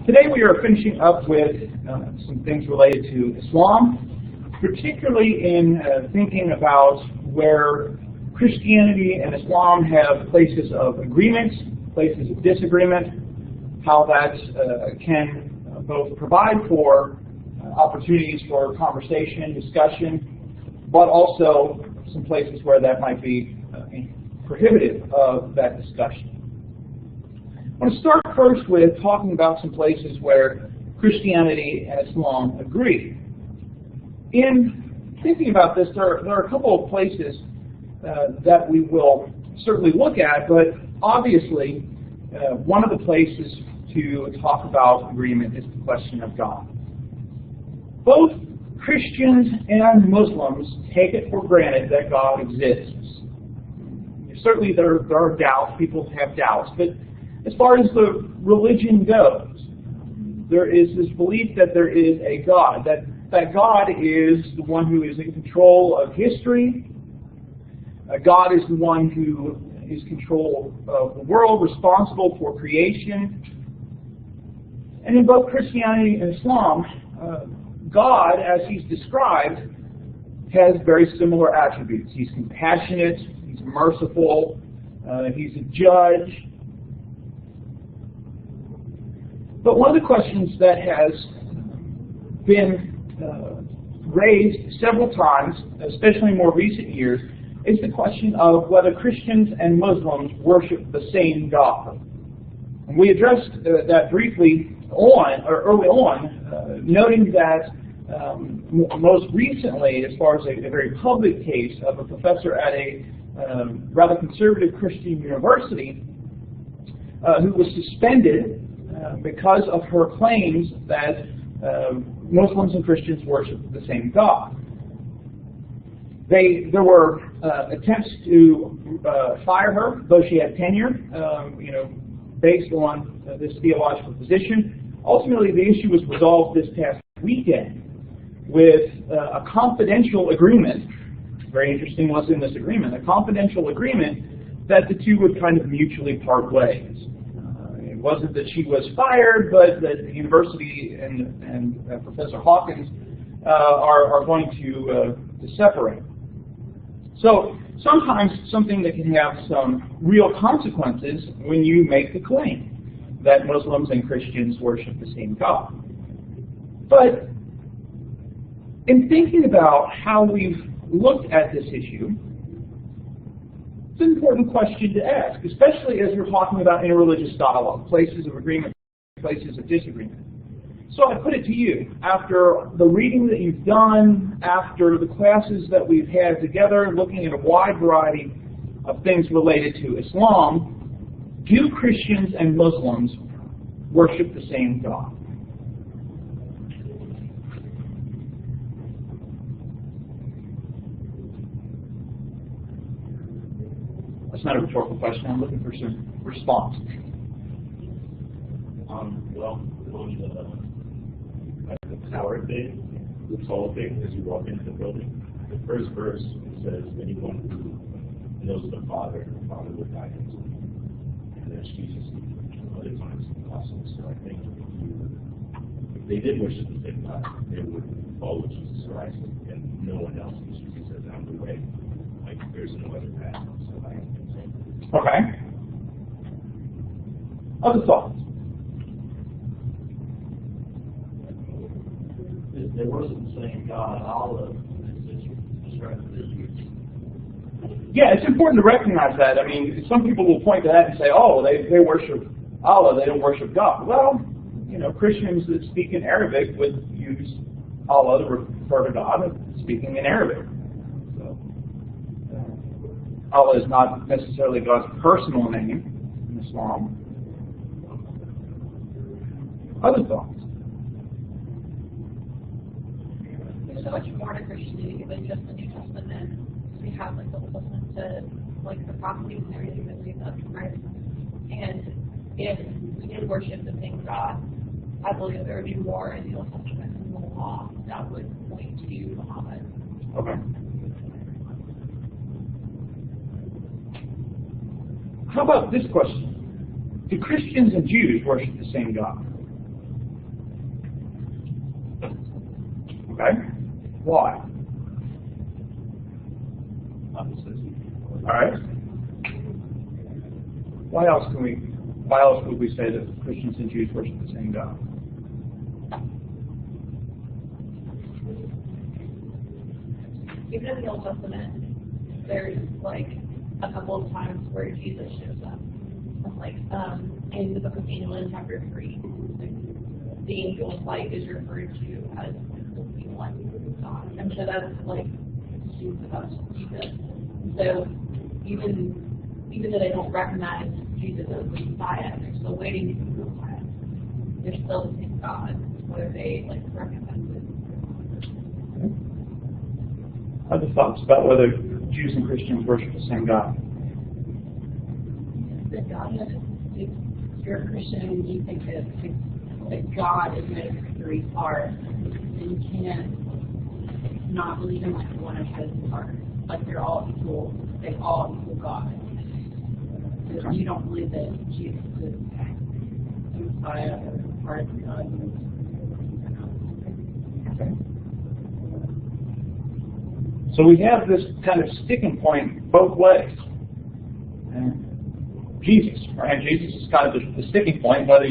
Today we are finishing up with some things related to Islam, particularly in thinking about where Christianity and Islam have places of agreement, places of disagreement, how that can both provide for opportunities for conversation, discussion, but also some places where that might be prohibitive of that discussion. I want to start first with talking about some places where Christianity and Islam agree. In thinking about this, there are a couple of places that we will certainly look at, but obviously one of the places to talk about agreement is the question of God. Both Christians and Muslims take it for granted that God exists. Certainly there are doubts, people have doubts, but as far as the religion goes, there is this belief that there is a God, that God is the one who is in control of history. God is the one who is in control of the world, responsible for creation. And in both Christianity and Islam, God, as He's described, has very similar attributes. He's compassionate, He's merciful, He's a judge. But one of the questions that has been raised several times, especially in more recent years, is the question of whether Christians and Muslims worship the same God. And we addressed that briefly early on, noting that most recently, as far as a very public case of a professor at a rather conservative Christian university who was suspended because of her claims that Muslims and Christians worship the same God. There were attempts to fire her, though she had tenure, based on this theological position. Ultimately, the issue was resolved this past weekend with a confidential agreement. Very interesting what's in this agreement. A confidential agreement that the two would kind of mutually part ways. It wasn't that she was fired, but that the university and Professor Hawkins are going to separate. So sometimes something that can have some real consequences when you make the claim that Muslims and Christians worship the same God. But in thinking about how we've looked at this issue, it's an important question to ask, especially as we're talking about interreligious dialogue, places of agreement, places of disagreement. So I put it to you, after the reading that you've done, after the classes that we've had together, looking at a wide variety of things related to Islam, do Christians and Muslims worship the same God? That's not a rhetorical question. I'm looking for some response. The tower thing, the tall thing, as you walk into the building, the first verse says, anyone who knows the Father will guide him. And there's Jesus other times in the Gospels. So I think if they did worship the same God, they would follow Jesus Christ, and no one else. Jesus says, I'm the way. Like, there's no other path. So I think so. Okay. Other thoughts? They worship the same God, Allah. Yeah, it's important to recognize that. I mean, some people will point to that and say, oh, they worship Allah, they don't worship God. Well, Christians that speak in Arabic would use Allah to refer to God speaking in Arabic. So, Allah is not necessarily God's personal name in Islam. Other thoughts? So much more to Christianity than just the New Testament. We have the Old Testament to the prophecies and everything that we've done, right? And if we did worship the same God, I believe there would be more in the Old Testament and the law that would point to Muhammad. Okay. How about this question? Do Christians and Jews worship the same God? Okay? Why? All right. Why else would we say that Christians and Jews worship the same God? Even in the Old Testament, there's like a couple of times where Jesus shows up. Like in the book of Daniel in chapter 3, the angel of light is referred to as the one God. And so that's like about Jesus. So even though they don't recognize Jesus as the Messiah, they're still waiting to be the Messiah. They're still the same God, whether they like recognize it. Other thoughts about whether Jews and Christians worship the same God? That God is, if you're a Christian and you think that God is made three parts, then you can't not believe in like one of his parts. Like they're all equal, they all equal God. So you don't believe that Jesus is the Messiah or part of God. Okay. So we have this kind of sticking point both ways. Jesus, right? Jesus is kind of the sticking point. Whether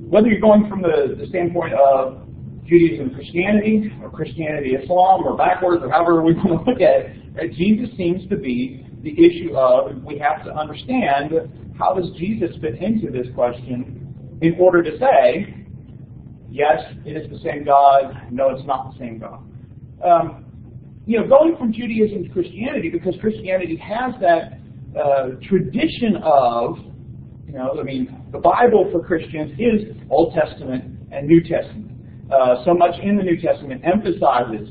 whether you're going from the standpoint of Judaism, Christianity, or Christianity, Islam, or backwards, or however we want to look at it, right? Jesus seems to be the issue of we have to understand how does Jesus fit into this question in order to say, yes, it is the same God. No, it's not the same God. Going from Judaism to Christianity, because Christianity has that tradition of, the Bible for Christians is Old Testament and New Testament. So much in the New Testament emphasizes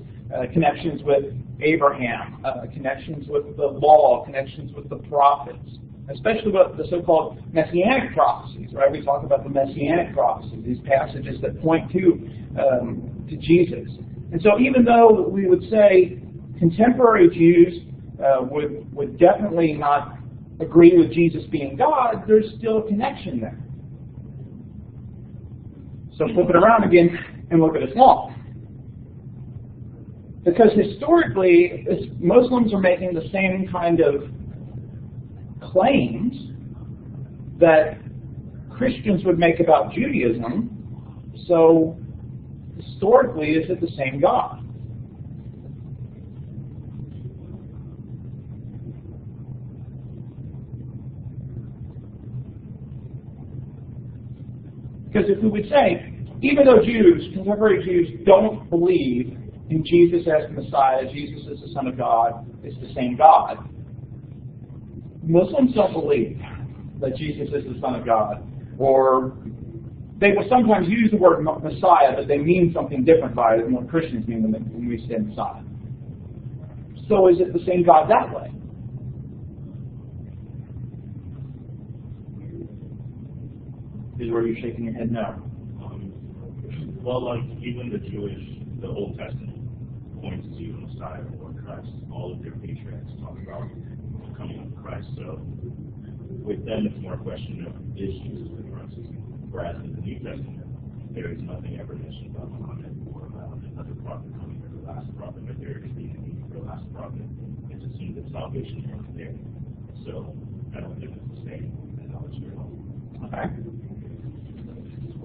connections with Abraham, connections with the law, connections with the prophets, especially with the so-called Messianic prophecies, right? We talk about the Messianic prophecies, these passages that point to Jesus. And so even though we would say contemporary Jews would definitely not agree with Jesus being God, there's still a connection there. So flip it around again and look at Islam. Because historically, Muslims are making the same kind of claims that Christians would make about Judaism. So historically, is it the same God? Because if we would say, even though contemporary Jews don't believe in Jesus as the Messiah, Jesus as the Son of God, it's the same God, Muslims don't believe that Jesus is the Son of God. Or they will sometimes use the word Messiah, but they mean something different by it than what Christians mean when we say Messiah. So is it the same God that way? Is where you're shaking your head no. Well, like even the Old Testament points to Messiah or Christ. All of their patriarchs talk about the coming of Christ. So with them, it's more a question of is Jesus the Christ? Whereas in the New Testament, there is nothing ever mentioned about Muhammad or about another prophet coming or the last prophet, but there is being a need for the last prophet. It's assumed that salvation is there. So I don't think it's the same analogy at all. Okay.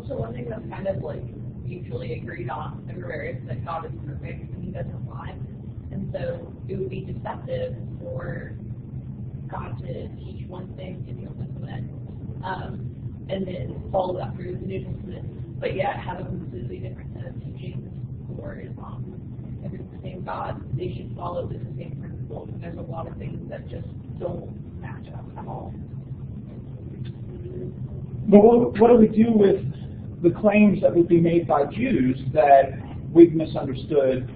So one thing that's kind of like mutually agreed on everywhere is that God is perfect and he doesn't lie. And so it would be deceptive for God to teach one thing in the Old Testament and then follow that through the New Testament, but yet have a completely different set of teachings for Islam. If it's the same God, they should follow the same principles. And there's a lot of things that just don't match up at all. But what do we do with the claims that would be made by Jews that we've misunderstood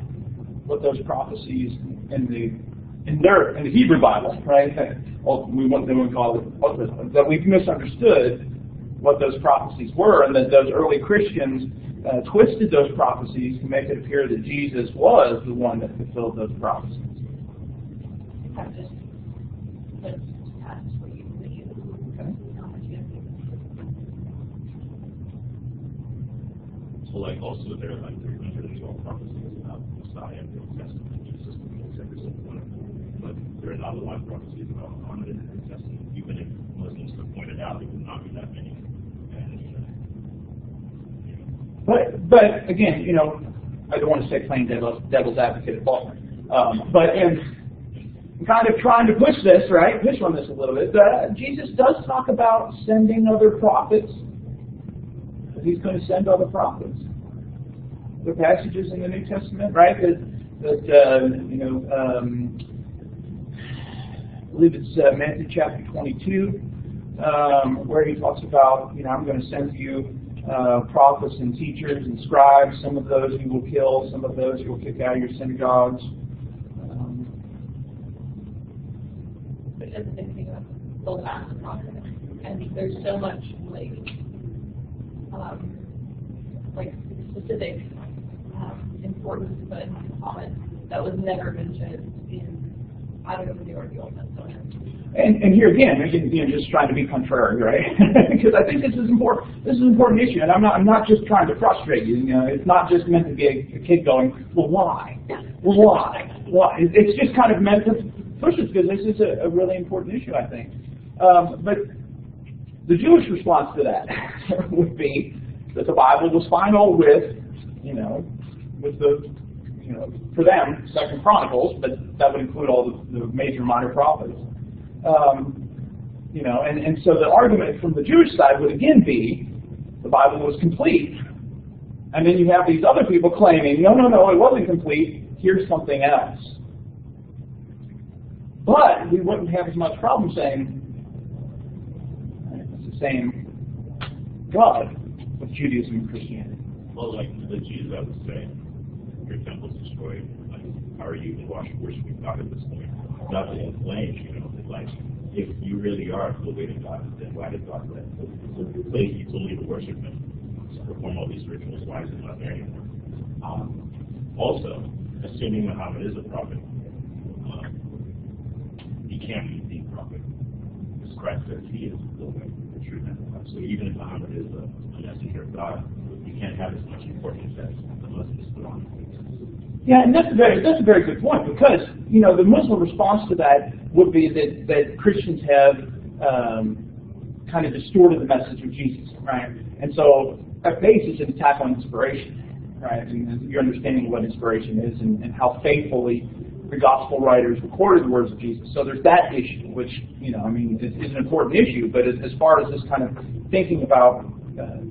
what those prophecies in the Hebrew Bible, right? Well, we wouldn't call it that we've misunderstood what those prophecies were, and that those early Christians twisted those prophecies to make it appear that Jesus was the one that fulfilled those prophecies. Well, like also there are like 312 prophecies about Messiah in the Old Testament. Jesus fulfills every single one of them. But there are not a lot of prophecies about Muhammad in the New Testament. Even if Muslims have pointed out, there would not be that many. But again, I don't want to say playing devil's advocate at all. But in kind of trying to push on this a little bit, Jesus does talk about sending other prophets. He's going to send other prophets. There are passages in the New Testament, right, that I believe it's Matthew chapter 22, where he talks about, I'm going to send you prophets and teachers and scribes. Some of those you will kill, some of those you will kick out of your synagogues. But that's the thing about the last prophet, and there's so much specific importance put in Muhammad that was never mentioned in either the New or the Old Testament. And here again, just trying to be contrary, right? Because I think this is important. This is an important issue, and I'm not just trying to frustrate you. It's not just meant to be a kid going, well, why? Well, why? Why? It's just kind of meant to push us because this is a really important issue, I think. But the Jewish response to that would be that the Bible was final with the for them, 2 Chronicles, but that would include all the major minor prophets. And so the argument from the Jewish side would again be the Bible was complete. And then you have these other people claiming, no, it wasn't complete. Here's something else. But we wouldn't have as much problem saying it's the same God with Judaism and Christianity. Well, like the Jews, I would say, your temple's destroyed. Like, how are you even worshiping God at this point? Not to inflame, like, if you really are the way to God, then why did God let the place you told you to worship Him, to perform all these rituals? Why is it not there anymore? Also, assuming Muhammad is a prophet, he can't be the prophet. Because Christ says he is the way, the truth, and the life. So even if Muhammad is a messenger of God, he can't have as much importance as the Muslims put on him. Yeah, and that's a very good point, because the Muslim response to that would be that Christians have kind of distorted the message of Jesus, right? And so at base it's an attack on inspiration, right? And your understanding of what inspiration is and how faithfully the gospel writers recorded the words of Jesus. So there's that issue, which is an important issue. But as far as this kind of thinking about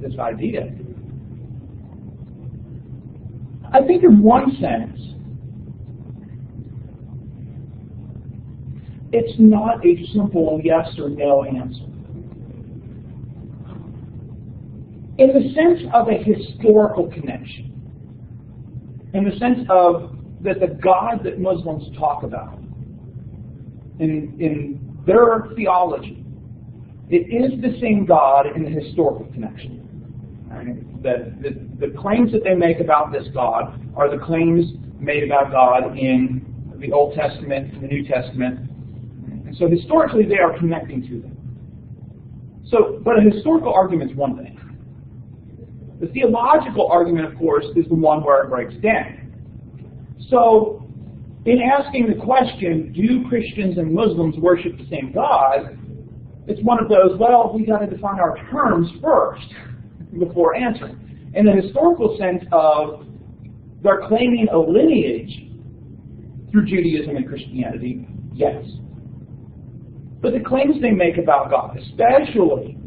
this idea, I think in one sense, it's not a simple yes or no answer. In the sense of a historical connection, in the sense of that the God that Muslims talk about in their theology, it is the same God in the historical connection. Right? The claims that they make about this God are the claims made about God in the Old Testament and the New Testament. And so historically they are connecting to them. So, but a historical argument is one thing. The theological argument, of course, is the one where it breaks down. So, in asking the question, do Christians and Muslims worship the same God, it's one of those, well, we got to define our terms first before answering. In the historical sense of they're claiming a lineage through Judaism and Christianity, yes. But the claims they make about God, especially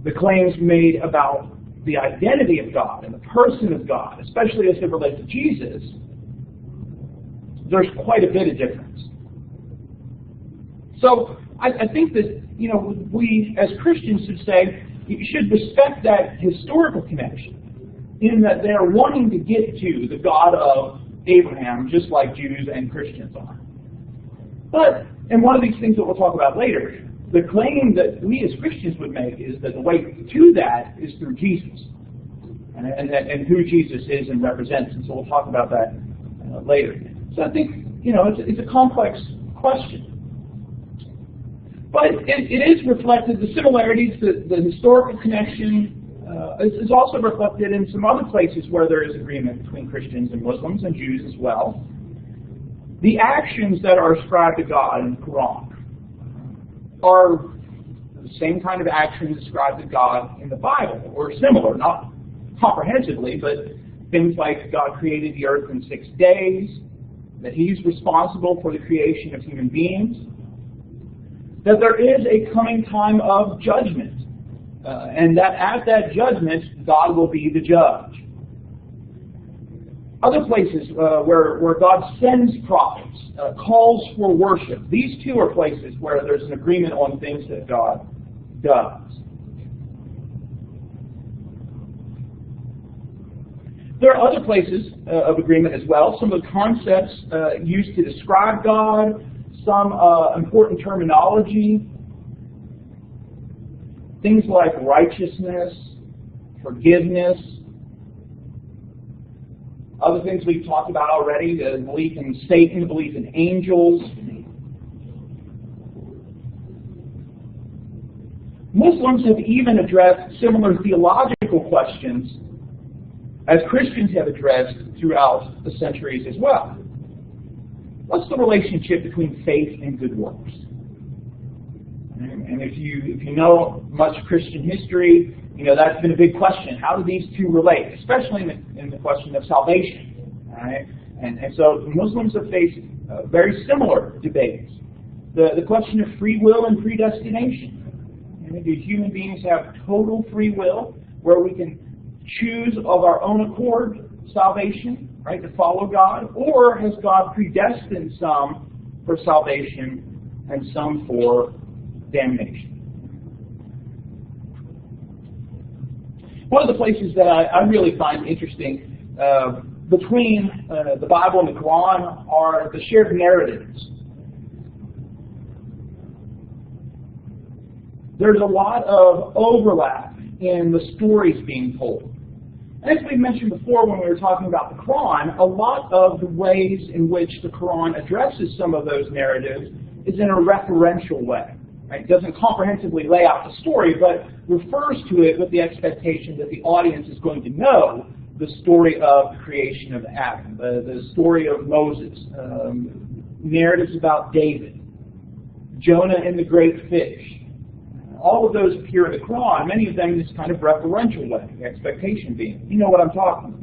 the claims made about the identity of God and the person of God, especially as it relates to Jesus, there's quite a bit of difference. So I think that we as Christians should say you should respect that historical connection in that they are wanting to get to the God of Abraham just like Jews and Christians are. But, and one of these things that we'll talk about later, the claim that we as Christians would make is that the way to that is through Jesus and who Jesus is and represents. And so we'll talk about that later. So I think, it's a complex question. But it is reflected, the similarities, the historical connection, is also reflected in some other places where there is agreement between Christians and Muslims and Jews as well. The actions that are ascribed to God in the Quran are the same kind of actions ascribed to God in the Bible, or similar, not comprehensively, but things like God created the earth in 6 days, that He's responsible for the creation of human beings, that there is a coming time of judgment, and that at that judgment, God will be the judge. Other places where God sends prophets, calls for worship. These two are places where there's an agreement on things that God does. There are other places of agreement as well. Some of the concepts used to describe God, some important terminology, things like righteousness, forgiveness, other things we've talked about already, the belief in Satan, the belief in angels. Muslims have even addressed similar theological questions as Christians have addressed throughout the centuries as well. What's the relationship between faith and good works? And if you know much Christian history, you know that's been a big question. How do these two relate, especially in the question of salvation? Right? And so Muslims have faced very similar debates. The question of free will and predestination. Do human beings have total free will, where we can choose of our own accord salvation, right, to follow God, or has God predestined some for salvation and some for damnation? One of the places that I really find interesting between the Bible and the Quran are the shared narratives. There's a lot of overlap in the stories being told. And as we mentioned before when we were talking about the Quran, a lot of the ways in which the Quran addresses some of those narratives is in a referential way. Right? It doesn't comprehensively lay out the story, but refers to it with the expectation that the audience is going to know the story of the creation of Adam, the story of Moses, narratives about David, Jonah and the great fish. All of those appear in the Quran, many of them in this kind of referential way, the expectation being, you know what I'm talking